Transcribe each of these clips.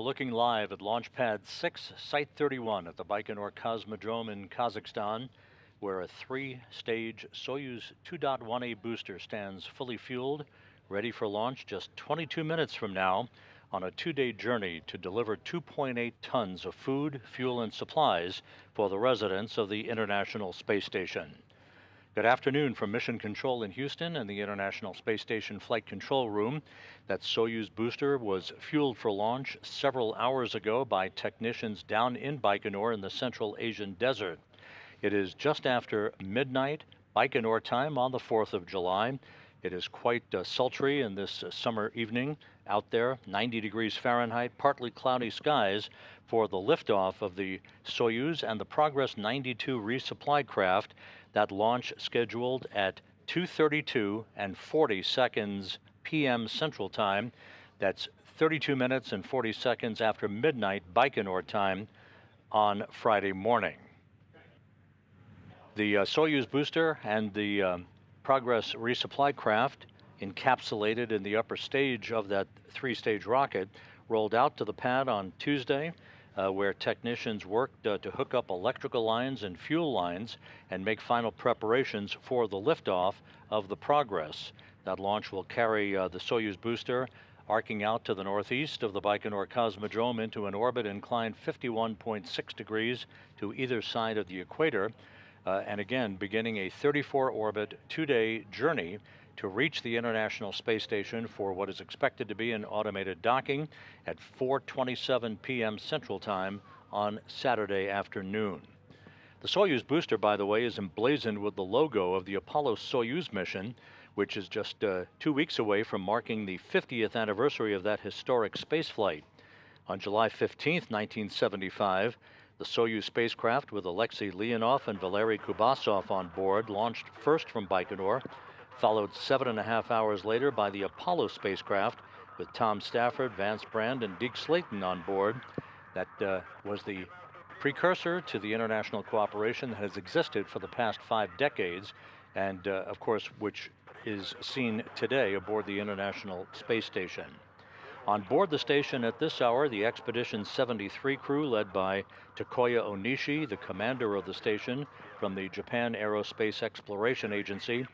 looking live at Launch Pad 6, Site 31 at the Baikonur Cosmodrome in Kazakhstan, where a three-stage Soyuz 2.1A booster stands fully fueled, ready for launch just 22 minutes from now on a two-day journey to deliver 2.8 tons of food, fuel, and supplies for the residents of the International Space Station. Good afternoon from Mission Control in Houston and the International Space Station Flight Control Room. That Soyuz booster was fueled for launch several hours ago by technicians down in Baikonur in the Central Asian desert. It is just after midnight Baikonur time on the 4th of July. It is quite sultry in this summer evening out there, 90 degrees Fahrenheit, partly cloudy skies for the liftoff of the Soyuz and the Progress 92 resupply craft. That launch scheduled at 2:32 and 40 seconds p.m. Central Time. That's 32 minutes and 40 seconds after midnight Baikonur time on Friday morning. The Soyuz booster and the Progress resupply craft, encapsulated in the upper stage of that three-stage rocket, rolled out to the pad on Tuesday, where technicians worked to hook up electrical lines and fuel lines and make final preparations for the liftoff of the Progress. That launch will carry the Soyuz booster arcing out to the northeast of the Baikonur Cosmodrome into an orbit inclined 51.6 degrees to either side of the equator, and again beginning a 34-orbit two-day journey to reach the International Space Station for what is expected to be an automated docking at 4:27 p.m. Central Time on Saturday afternoon. The Soyuz booster, by the way, is emblazoned with the logo of the Apollo-Soyuz mission, which is just 2 weeks away from marking the 50th anniversary of that historic spaceflight. On July 15, 1975, the Soyuz spacecraft with Alexei Leonov and Valery Kubasov on board launched first from Baikonur, followed 7.5 hours later by the Apollo spacecraft with Tom Stafford, Vance Brand, and Deke Slayton on board. That was the precursor to the international cooperation that has existed for the past 5 decades, and of course, which is seen today aboard the International Space Station. On board the station at this hour, the Expedition 73 crew led by Takuya Onishi, the commander of the station from the Japan Aerospace Exploration Agency,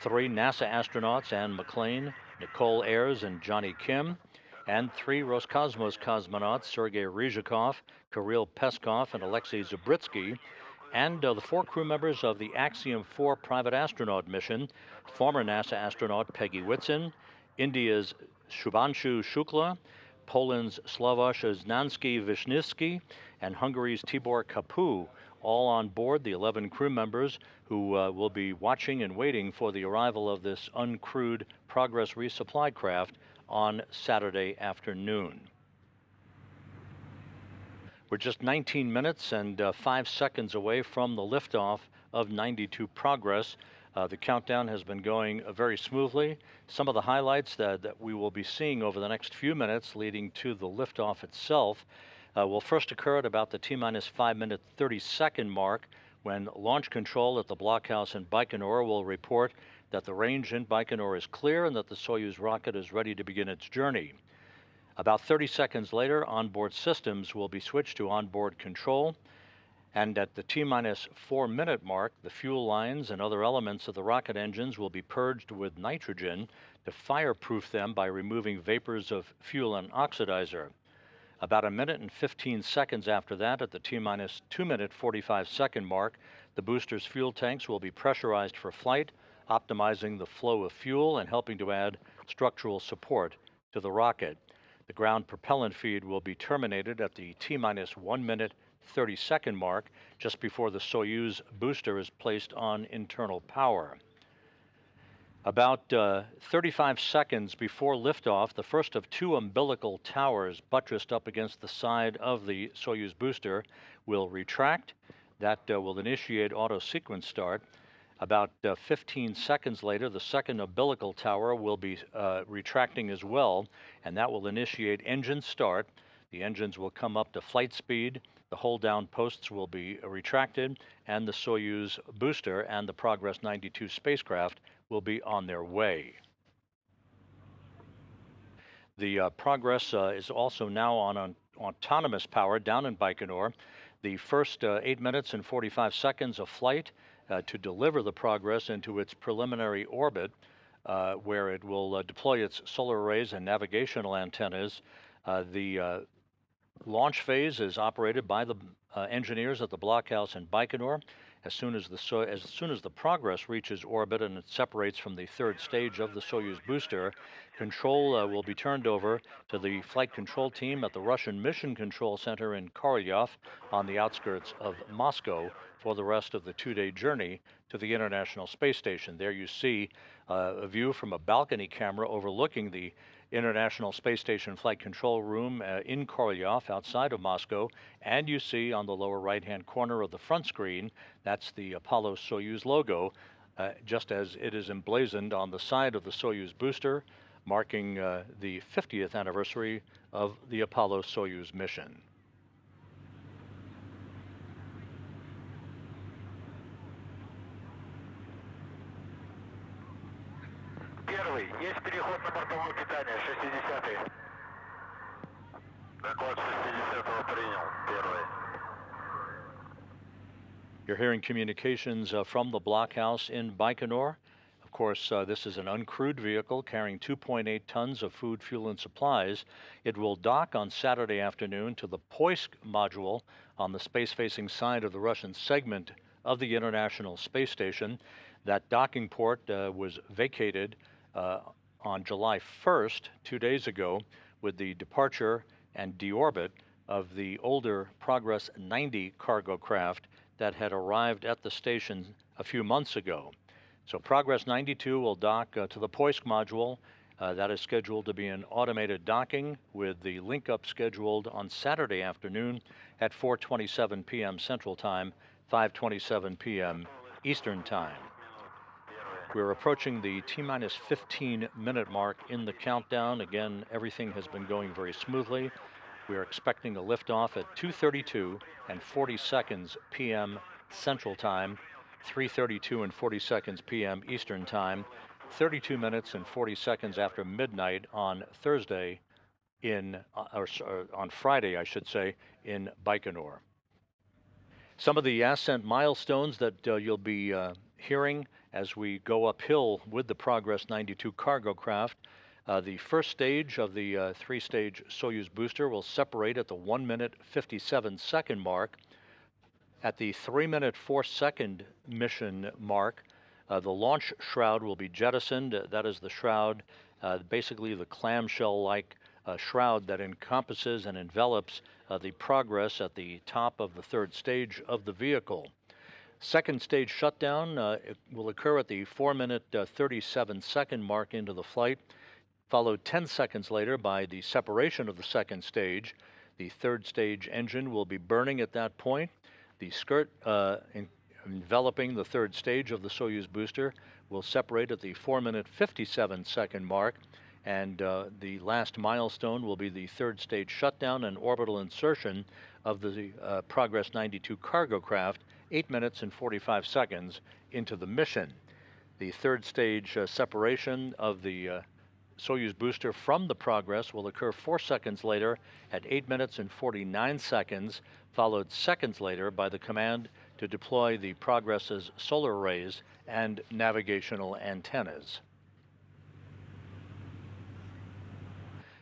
3 NASA astronauts, Anne McClain, Nicole Ayers, and Johnny Kim, and 3 Roscosmos cosmonauts, Sergei Ryzhikov, Kirill Peskov, and Alexei Zubritsky, and the 4 crew members of the Axiom 4 private astronaut mission, former NASA astronaut Peggy Whitson, India's Shubhanshu Shukla, Poland's Slavoj Znansky-Wisniewski, and Hungary's Tibor Kapu, all on board the 11 crew members who will be watching and waiting for the arrival of this uncrewed Progress resupply craft on Saturday afternoon. We're just 19 minutes and 5 seconds away from the liftoff of 92 Progress. The countdown has been going very smoothly. Some of the highlights that we will be seeing over the next few minutes leading to the liftoff itself will first occur at about the T-minus 5 minute 30-second mark, when launch control at the blockhouse in Baikonur will report that the range in Baikonur is clear and that the Soyuz rocket is ready to begin its journey. About 30 seconds later, onboard systems will be switched to onboard control, and at the T-minus 4 minute mark, the fuel lines and other elements of the rocket engines will be purged with nitrogen to fireproof them by removing vapors of fuel and oxidizer. About 1 minute and 15 seconds after that, at the T-minus 2 minute 45-second mark, the booster's fuel tanks will be pressurized for flight, optimizing the flow of fuel and helping to add structural support to the rocket. The ground propellant feed will be terminated at the T-minus 1 minute 30-second mark, just before the Soyuz booster is placed on internal power. About 35 seconds before liftoff, the first of 2 umbilical towers buttressed up against the side of the Soyuz booster will retract. That will initiate auto sequence start. About 15 seconds later, the second umbilical tower will be retracting as well, and that will initiate engine start. The engines will come up to flight speed, the hold-down posts will be retracted, and the Soyuz booster and the Progress 92 spacecraft will be on their way. The Progress is also now on autonomous power down in Baikonur. The first 8 minutes and 45 seconds of flight to deliver the Progress into its preliminary orbit, where it will deploy its solar arrays and navigational antennas. The launch phase is operated by the engineers at the blockhouse in Baikonur. As soon as the Progress reaches orbit and it separates from the third stage of the Soyuz booster, control will be turned over to the flight control team at the Russian Mission Control Center in Korolyov on the outskirts of Moscow for the rest of the 2-day journey to the International Space Station. There you see a view from a balcony camera overlooking the International Space Station Flight Control Room in Korolyov outside of Moscow, and you see on the lower right-hand corner of the front screen, that's the Apollo Soyuz logo, just as it is emblazoned on the side of the Soyuz booster, marking the 50th anniversary of the Apollo Soyuz mission. Первый. Есть переход на бортовое питание. 60-й. Доклад 60-го принял. Первый. You're hearing communications from the blockhouse in Baikonur. Of course, this is an uncrewed vehicle carrying 2.8 tons of food, fuel, and supplies. It will dock on Saturday afternoon to the Poisk module on the space-facing side of the Russian segment of the International Space Station. That docking port was vacated on July 1st, 2 days ago, with the departure and deorbit of the older Progress 90 cargo craft that had arrived at the station a few months ago. So Progress 92 will dock to the Poisk module. That is scheduled to be an automated docking with the link-up scheduled on Saturday afternoon at 4:27 p.m. Central Time, 5:27 p.m. Eastern Time. We're approaching the T-minus 15-minute mark in the countdown. Again, everything has been going very smoothly. We are expecting a liftoff at 2:32 and 40 seconds p.m. Central Time, 3:32 and 40 seconds p.m. Eastern Time, 32 minutes and 40 seconds after midnight on Thursday on Friday, I should say, in Baikonur. Some of the Ascent milestones that you'll be hearing as we go uphill with the Progress 92 cargo craft. The first stage of the 3-stage Soyuz booster will separate at the 1 minute 57 second mark. At the 3 minute 4 second mission mark, the launch shroud will be jettisoned. That is the shroud, basically the clamshell-like shroud that encompasses and envelops the Progress at the top of the third stage of the vehicle. Second stage shutdown will occur at the 4 minute 37 second mark into the flight, followed 10 seconds later by the separation of the second stage. The third stage engine will be burning at that point. The skirt enveloping the third stage of the Soyuz booster will separate at the 4 minute 57 second mark, and the last milestone will be the third stage shutdown and orbital insertion of the Progress 92 cargo craft 8 minutes and 45 seconds into the mission. The third stage separation of the Soyuz booster from the Progress will occur 4 seconds later at 8 minutes and 49 seconds, followed seconds later by the command to deploy the Progress's solar arrays and navigational antennas.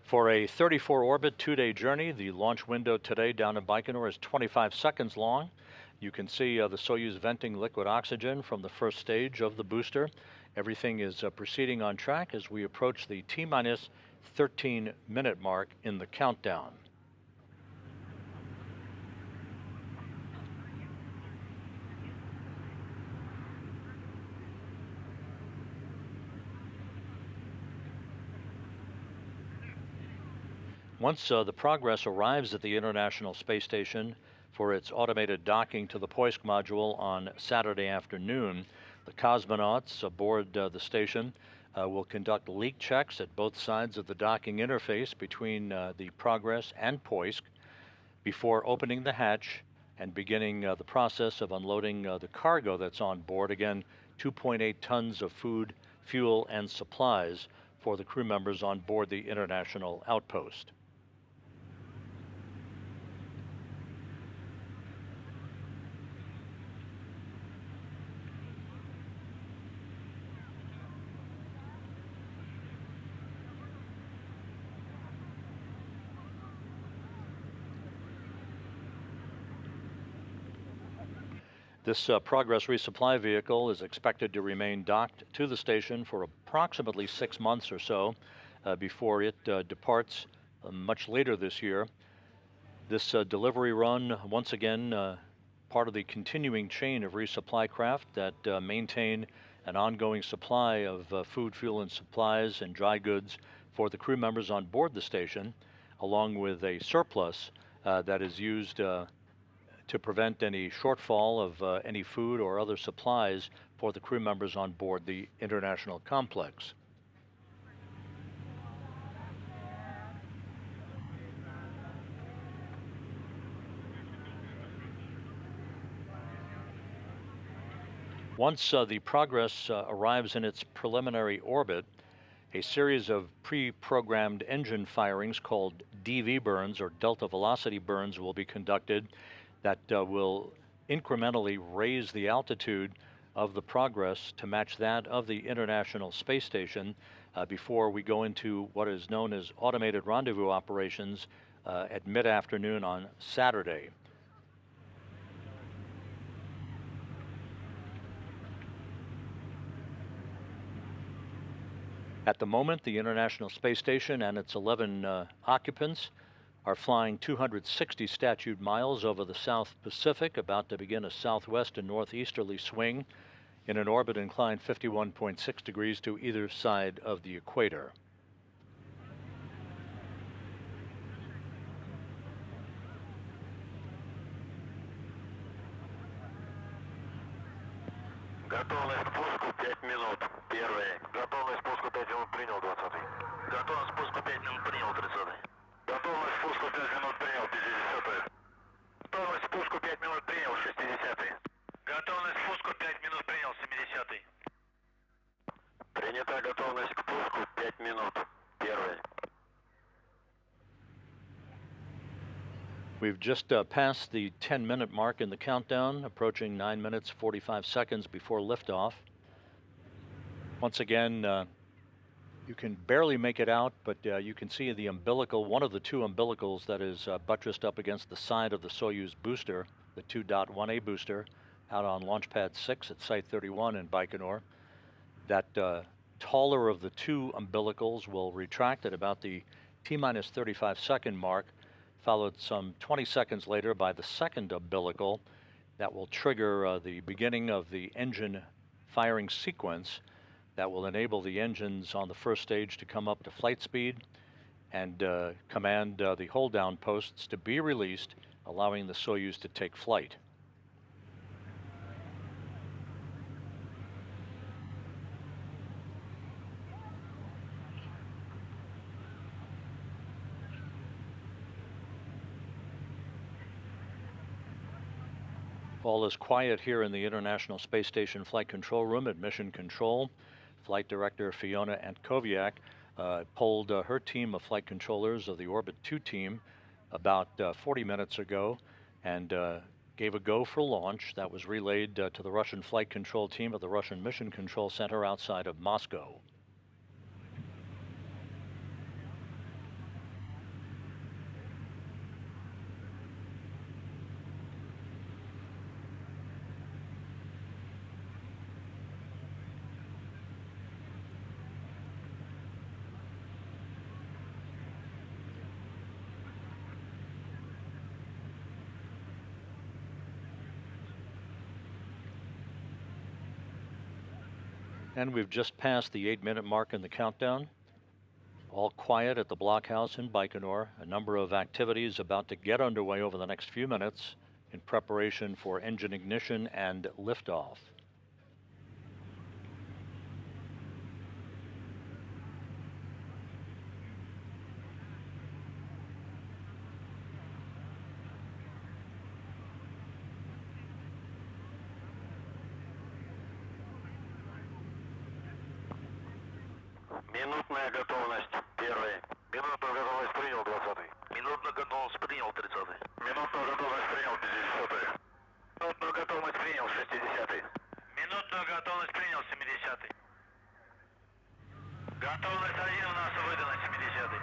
For a 34-orbit 2-day journey, the launch window today down in Baikonur is 25 seconds long. You can see the Soyuz venting liquid oxygen from the first stage of the booster. Everything is proceeding on track as we approach the T-minus 13-minute mark in the countdown. Once the Progress arrives at the International Space Station for its automated docking to the Poisk module on Saturday afternoon, the cosmonauts aboard the station will conduct leak checks at both sides of the docking interface between the Progress and Poisk before opening the hatch and beginning the process of unloading the cargo that's on board. Again, 2.8 tons of food, fuel, and supplies for the crew members on board the International Outpost. This Progress resupply vehicle is expected to remain docked to the station for approximately 6 months or so before it departs much later this year. This delivery run, once again, part of the continuing chain of resupply craft that maintain an ongoing supply of food, fuel, and supplies and dry goods for the crew members on board the station, along with a surplus that is used to prevent any shortfall of any food or other supplies for the crew members on board the international complex. Once the Progress arrives in its preliminary orbit, a series of pre-programmed engine firings called DV burns, or delta velocity burns, will be conducted that will incrementally raise the altitude of the Progress to match that of the International Space Station before we go into what is known as automated rendezvous operations at mid-afternoon on Saturday. At the moment, the International Space Station and its 11 occupants are flying 260 statute miles over the South Pacific, about to begin a southwest and northeasterly swing in an orbit inclined 51.6 degrees to either side of the equator. Готовность к пуску 5 минут. Первый. Готовность к пуску 5 минут принял 20-й. Готовность к пуску 5 минут принял 30-й. Готовность к пуску 5 минут принял 50-й. Готовность к пуску 5 минут принял 60-й. Готовность к пуску 5 минут принял 70-й. Принята готовность к пуску 5 минут. Первый. We've just passed the 10-minute mark in the countdown, approaching 9 minutes 45 seconds before liftoff. Once again, you can barely make it out, but you can see the umbilical, one of the two umbilicals that is buttressed up against the side of the Soyuz booster, the 2.1A booster, out on Launch Pad 6 at Site 31 in Baikonur. That taller of the two umbilicals will retract at about the T-minus 35 second mark, followed some 20 seconds later by the second umbilical that will trigger the beginning of the engine firing sequence that will enable the engines on the first stage to come up to flight speed and command the hold down posts to be released, allowing the Soyuz to take flight. All is quiet here in the International Space Station Flight Control Room at Mission Control. Flight Director Fiona Antkowiak polled her team of flight controllers of the Orbit 2 team about 40 minutes ago and gave a go for launch. That was relayed to the Russian flight control team at the Russian Mission Control Center outside of Moscow. And we've just passed the 8-minute mark in the countdown. All quiet at the blockhouse in Baikonur. A number of activities about to get underway over the next few minutes in preparation for engine ignition and liftoff. Минутная готовность. Первый. Минутную готовность принял 20-й. Минутную готовность принял 30-й. Минутную готовность принял 50-й. Минутную готовность принял 60-й. Минутную готовность принял 70-й. Готовность 1 у нас выдана 70-й.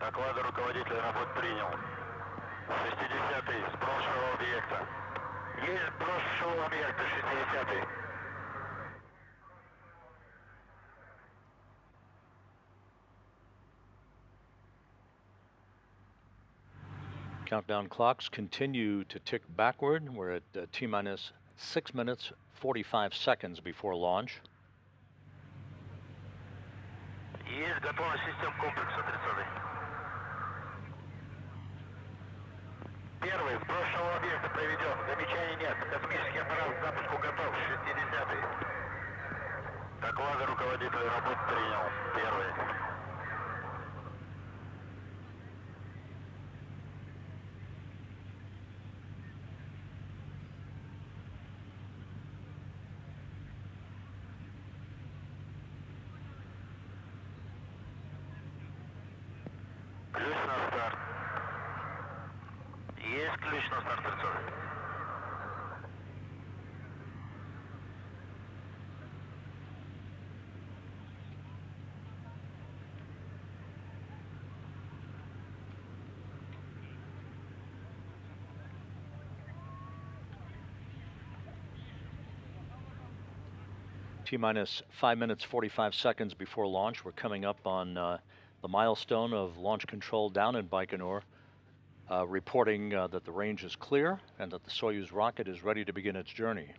Доклады руководителя работ принял. 60-й с прошлого объекта. Есть брошенный объект 60. Countdown clocks continue to tick backward. We're at T-minus 6 minutes, 45 seconds before launch. Есть готовность систем комплекса 30. Первый, сброшенного объекта проведен. Замечаний нет. Космический аппарат к запуску готов. 60. Доклады руководителя работ принял. Первый. Ключ на старт. Есть ключ на старт 30. T-minus 5 minutes, 45 seconds before launch. We're coming up on the milestone of launch control down in Baikonur, reporting that the range is clear and that the Soyuz rocket is ready to begin its journey.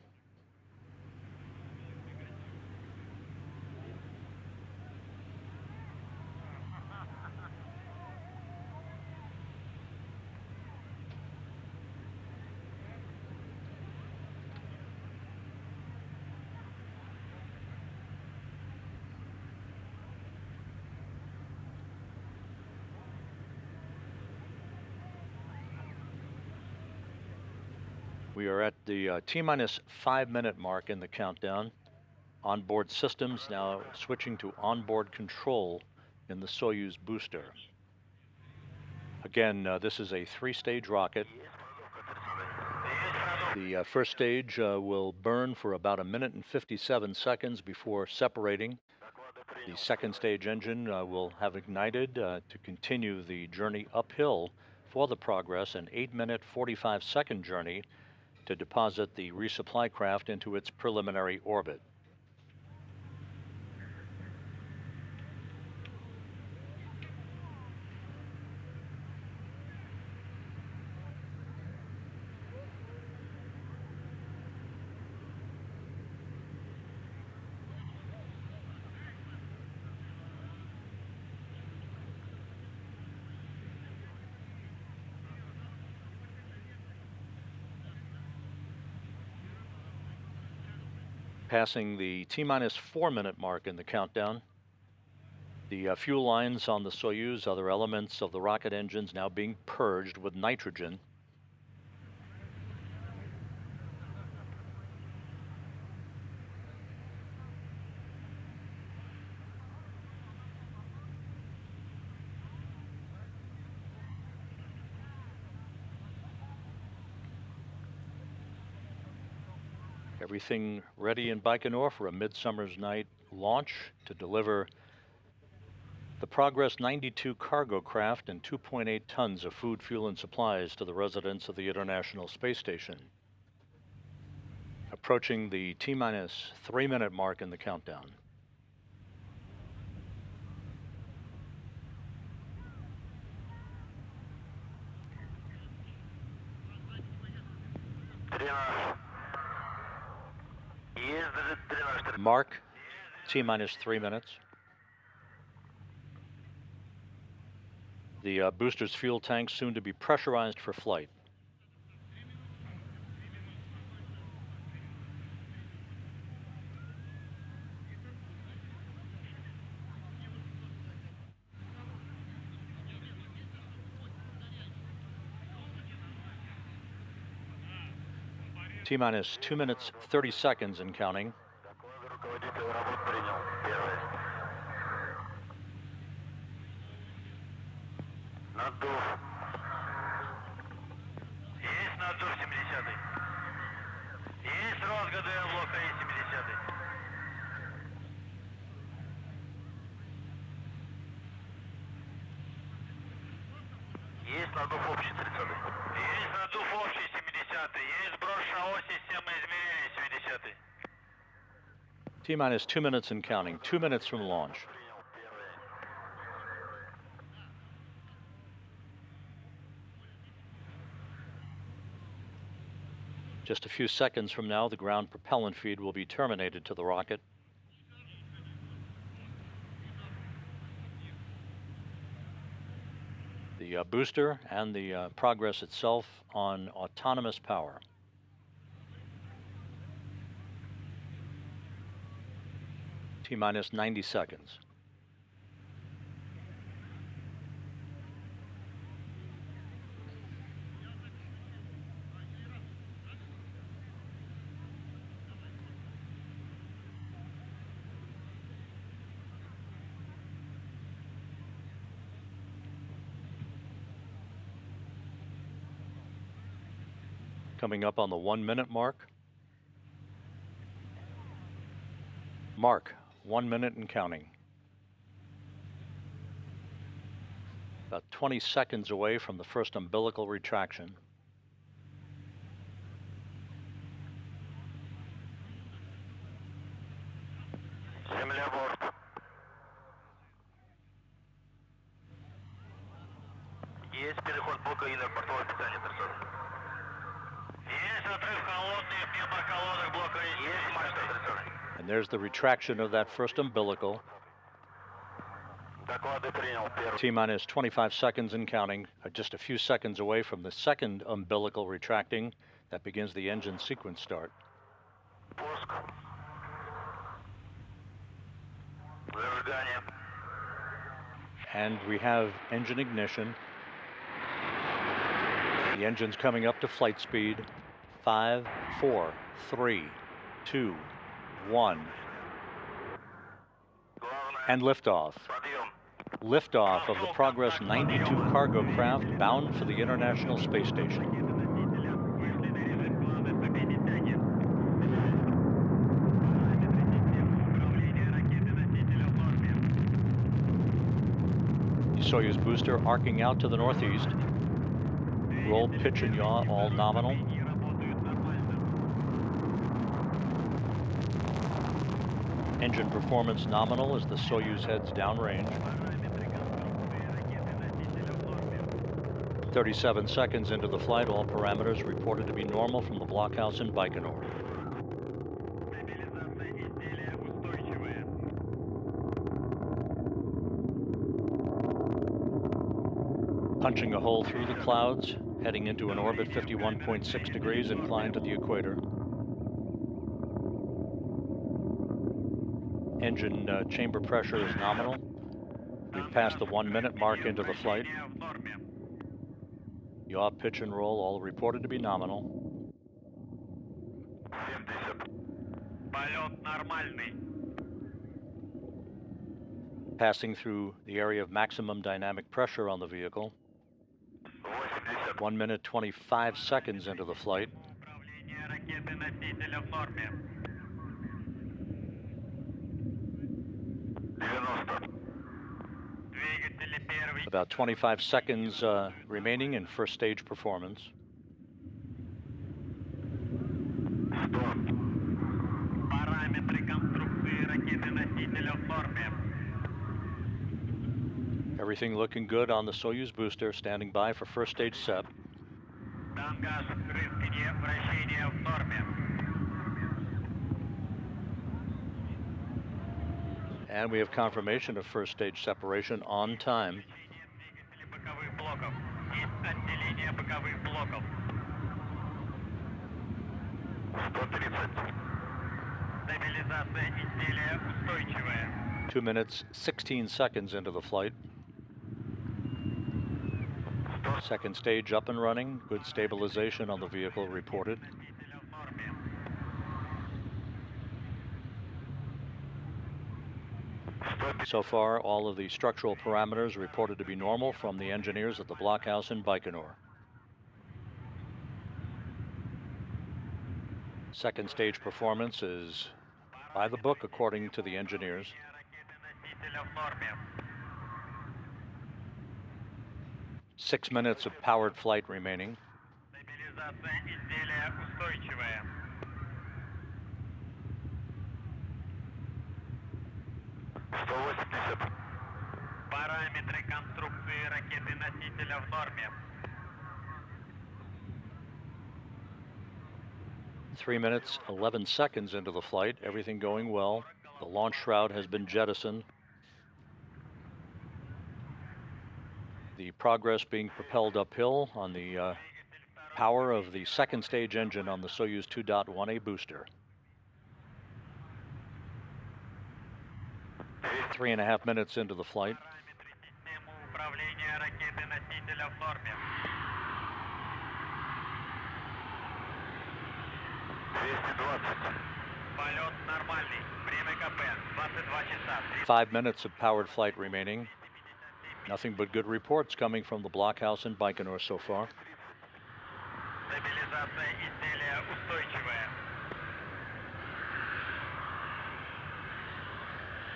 We are at the T-minus 5 minute mark in the countdown. Onboard systems now switching to onboard control in the Soyuz booster. Again, this is a 3-stage rocket. The first stage will burn for about 1 minute and 57 seconds before separating. The second stage engine will have ignited to continue the journey uphill for the Progress, an 8-minute 45-second journey to deposit the resupply craft into its preliminary orbit. Passing the T-minus 4 minute mark in the countdown. The fuel lines on the Soyuz, other elements of the rocket engines now being purged with nitrogen. Everything ready in Baikonur for a midsummer's night launch to deliver the Progress 92 cargo craft and 2.8 tons of food, fuel, and supplies to the residents of the International Space Station. Approaching the T-minus 3 minute mark in the countdown. Mark, T-minus 3 minutes. The booster's fuel tanks soon to be pressurized for flight. T-minus 2 minutes, 30 seconds and counting. Наддув. Есть наддув 70-й. Есть разгадая блока и 70-й. Есть наддув общий 30-й. Есть наддув общий 70-й. T-minus 2 minutes and counting. 2 minutes from launch. Just a few seconds from now, the ground propellant feed will be terminated to the rocket. The booster and the Progress itself on autonomous power. T-minus 90 seconds. Coming up on the 1 minute mark. 1 minute and counting. About 20 seconds away from the first umbilical retraction. Есть переход блока и на бортовое питание, персона. Есть отрыв холодный, пневмоколодок блока и есть мачта, персона. And there's the retraction of that first umbilical. T-minus 25 seconds and counting, just a few seconds away from the second umbilical retracting. That begins the engine sequence start. And we have engine ignition. The engine's coming up to flight speed. 5, 4, 3, 2, 1. And liftoff. Liftoff of the Progress 92 cargo craft bound for the International Space Station. The Soyuz booster arcing out to the northeast. Roll, pitch, and yaw, all nominal. Engine performance nominal as the Soyuz heads downrange. 37 seconds into the flight, all parameters reported to be normal from the blockhouse in Baikonur. Punching a hole through the clouds, heading into an orbit 51.6 degrees inclined to the equator. Engine chamber pressure is nominal. We've passed the 1 minute mark into the flight. Yaw, pitch, and roll, all reported to be nominal. Passing through the area of maximum dynamic pressure on the vehicle. 1 minute 25 seconds into the flight. About 25 seconds remaining in first stage performance. Everything looking good on the Soyuz booster, standing by for first stage SEP. And we have confirmation of first stage separation on time. Two minutes, 16 seconds into the flight. Second stage up and running. Good stabilization on the vehicle reported. So far, all of the structural parameters reported to be normal from the engineers at the blockhouse in Baikonur. Second stage performance is by the book according to the engineers. Six minutes of powered flight remaining. Стабилизация изделия устойчивая. Параметры конструкции ракеты-носителя в норме. 3 minutes, 11 seconds into the flight, everything going well. The launch shroud has been jettisoned. The Progress being propelled uphill on the power of the second stage engine on the Soyuz 2.1A booster. 3.5 minutes into the flight. Полет нормальный. Время КП 22 часа. 5 minutes of powered flight remaining. Nothing but good reports coming from the blockhouse in Baikonur so far. Стабилизация изделия устойчивая.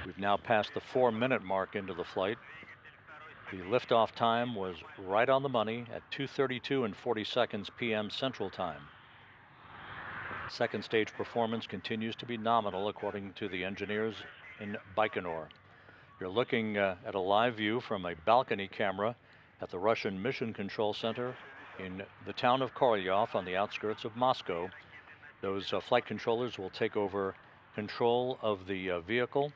We've now passed the 4-minute mark into the flight. The liftoff time was right on the money at 2:32 and 40 seconds p.m. Central Time. Second stage performance continues to be nominal according to the engineers in Baikonur. You're looking at a live view from a balcony camera at the Russian Mission Control Center in the town of Korolyov on the outskirts of Moscow. Those flight controllers will take over control of the vehicle,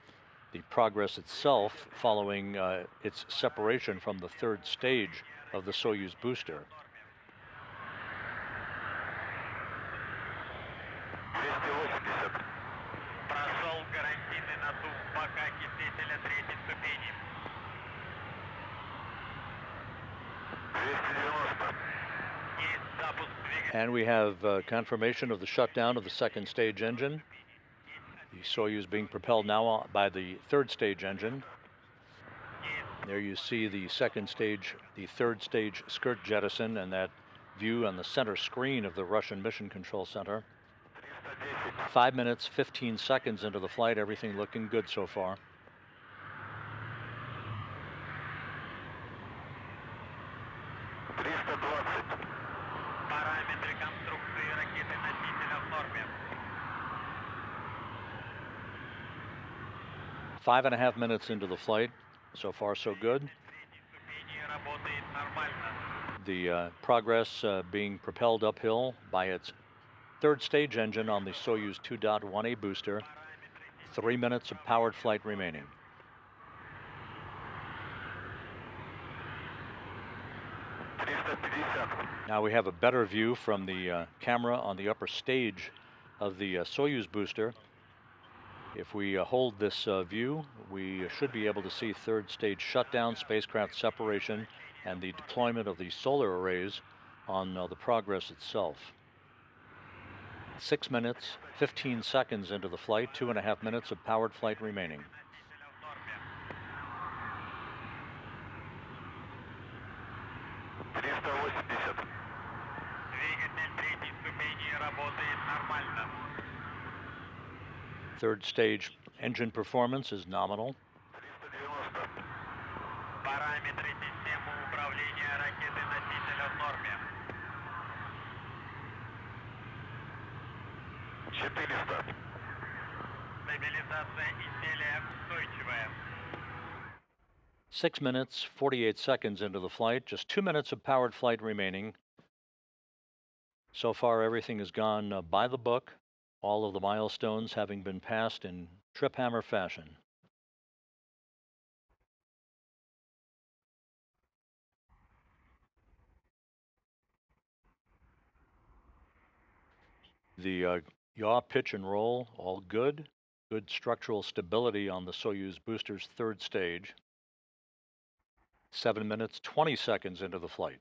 the Progress itself following its separation from the third stage of the Soyuz booster. Прошел гарантийный надув бока кипителя третьей ступени. 290. Есть запуск двигателя. And we have confirmation of the shutdown of the second stage engine. The Soyuz being propelled now by the third stage engine. There you see the second stage, the third stage skirt jettison, and that view on the center screen of the Russian Mission Control Center. 5 minutes, 15 seconds into the flight, everything looking good so far. Параметры конструкции ракеты-носителя в норме. 5.5 minutes into the flight. So far, so good. Работает нормально. The Progress being propelled uphill by its third stage engine on the Soyuz 2.1A booster. 3 minutes of powered flight remaining. Now we have a better view from the camera on the upper stage of the Soyuz booster. If we hold this view, we should be able to see third stage shutdown, spacecraft separation, and the deployment of the solar arrays on the Progress itself. 6 minutes, 15 seconds into the flight, 2.5 minutes of powered flight remaining. Двигатель третьей ступени работает нормально. Third stage engine performance is nominal. Параметры системы управления ракеты-носителя в норме. 400. Стабилизация изделия устойчивая. 6 minutes, 48 seconds into the flight, just 2 minutes of powered flight remaining. So far, everything has gone by the book, all of the milestones having been passed in trip hammer fashion. The yaw, pitch, and roll, all good. Good structural stability on the Soyuz booster's third stage. 7 minutes, 20 seconds into the flight.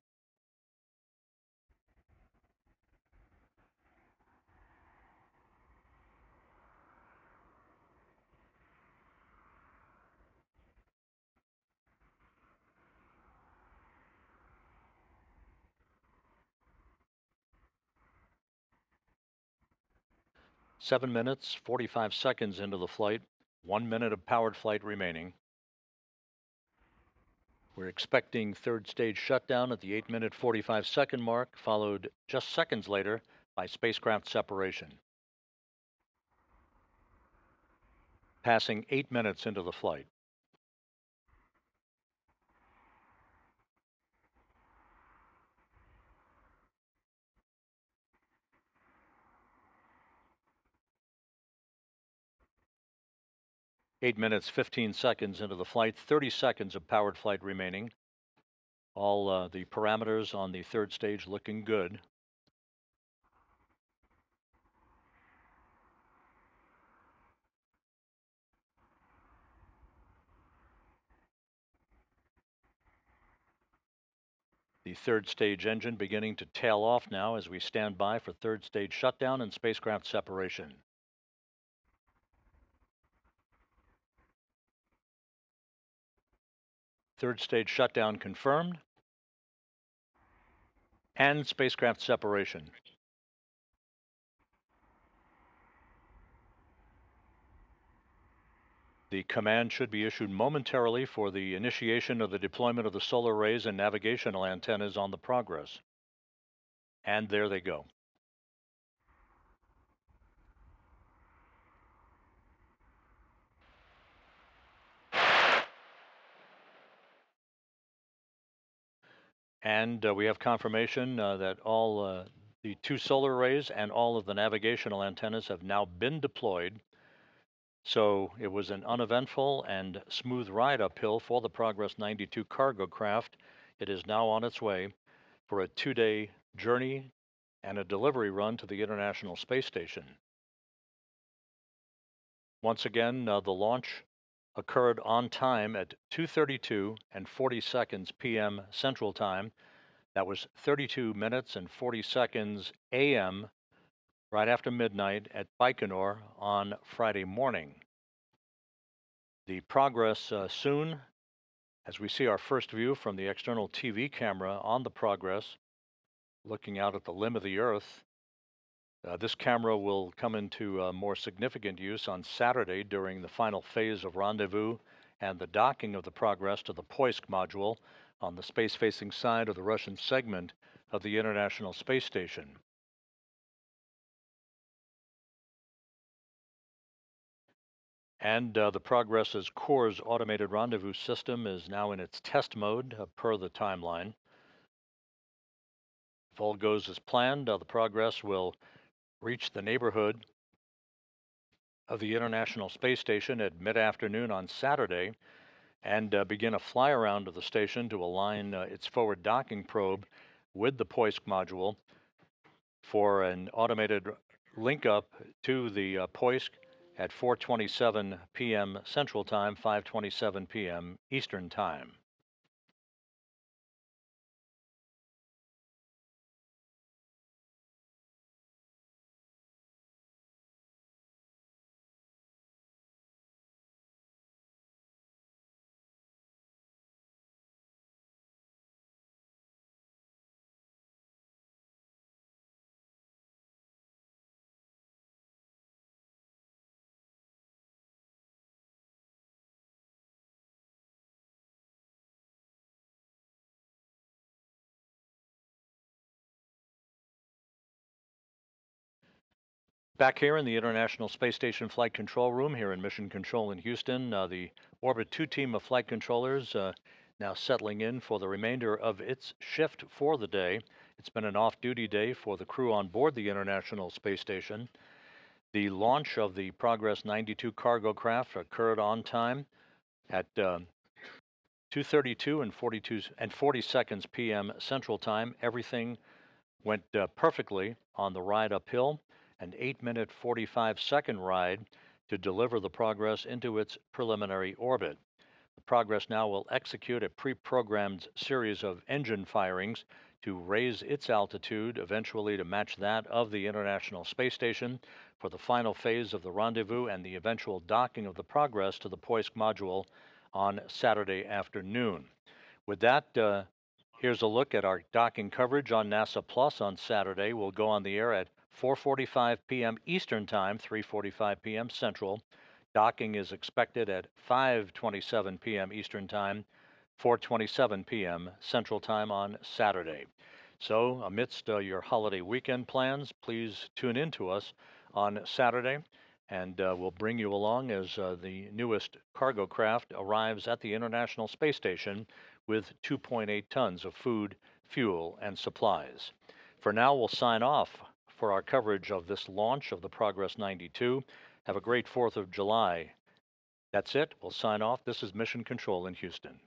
Seven minutes, 45 seconds into the flight. 1 minute of powered flight remaining. We're expecting third stage shutdown at the 8-minute 45-second mark, followed just seconds later by spacecraft separation. Passing 8 minutes into the flight. Eight minutes, 15 seconds into the flight, 30 seconds of powered flight remaining. All the parameters on the third stage looking good. The third stage engine beginning to tail off now as we stand by for third stage shutdown and spacecraft separation. Third stage shutdown confirmed. And spacecraft separation. The command should be issued momentarily for the initiation of the deployment of the solar arrays and navigational antennas on the Progress. And there they go. And we have confirmation that all the two solar arrays and all of the navigational antennas have now been deployed. So it was an uneventful and smooth ride uphill for the Progress 92 cargo craft. It is now on its way for a 2-day journey and a delivery run to the International Space Station. Once again, the launch occurred on time at 2:32 and 40 seconds p.m. Central Time. That was 32 minutes and 40 seconds a.m. right after midnight at Baikonur on Friday morning. The Progress soon, as we see our first view from the external TV camera on the Progress, looking out at the limb of the Earth. This camera will come into more significant use on Saturday during the final phase of rendezvous and the docking of the Progress to the Poisk module on the space-facing side of the Russian segment of the International Space Station. And the Progress's Core's automated rendezvous system is now in its test mode per the timeline. If all goes as planned, the Progress will reach the neighborhood of the International Space Station at mid-afternoon on Saturday and begin a fly around of the station to align its forward docking probe with the Poisk module for an automated link up to the Poisk at 4:27 p.m. Central Time, 5:27 p.m. Eastern Time. Back here in the International Space Station Flight Control Room here in Mission Control in Houston, the Orbit 2 team of flight controllers now settling in for the remainder of its shift for the day. It's been an off-duty day for the crew on board the International Space Station. The launch of the Progress 92 cargo craft occurred on time at 2:32 and 40 seconds p.m. Central Time. Everything went perfectly on the ride uphill. An 8-minute 45-second ride to deliver the Progress into its preliminary orbit. The Progress now will execute a pre-programmed series of engine firings to raise its altitude, eventually to match that of the International Space Station for the final phase of the rendezvous and the eventual docking of the Progress to the Poisk module on Saturday afternoon. With that, here's a look at our docking coverage on NASA Plus on Saturday. We'll go on the air at 4:45 p.m. Eastern Time, 3:45 p.m. Central. Docking is expected at 5:27 p.m. Eastern Time, 4:27 p.m. Central Time on Saturday. So, amidst your holiday weekend plans, please tune in to us on Saturday, and we'll bring you along as the newest cargo craft arrives at the International Space Station with 2.8 tons of food, fuel, and supplies. For now, we'll sign off for our coverage of this launch of the Progress 92. Have a great 4th of July. That's it. We'll sign off. This is Mission Control in Houston.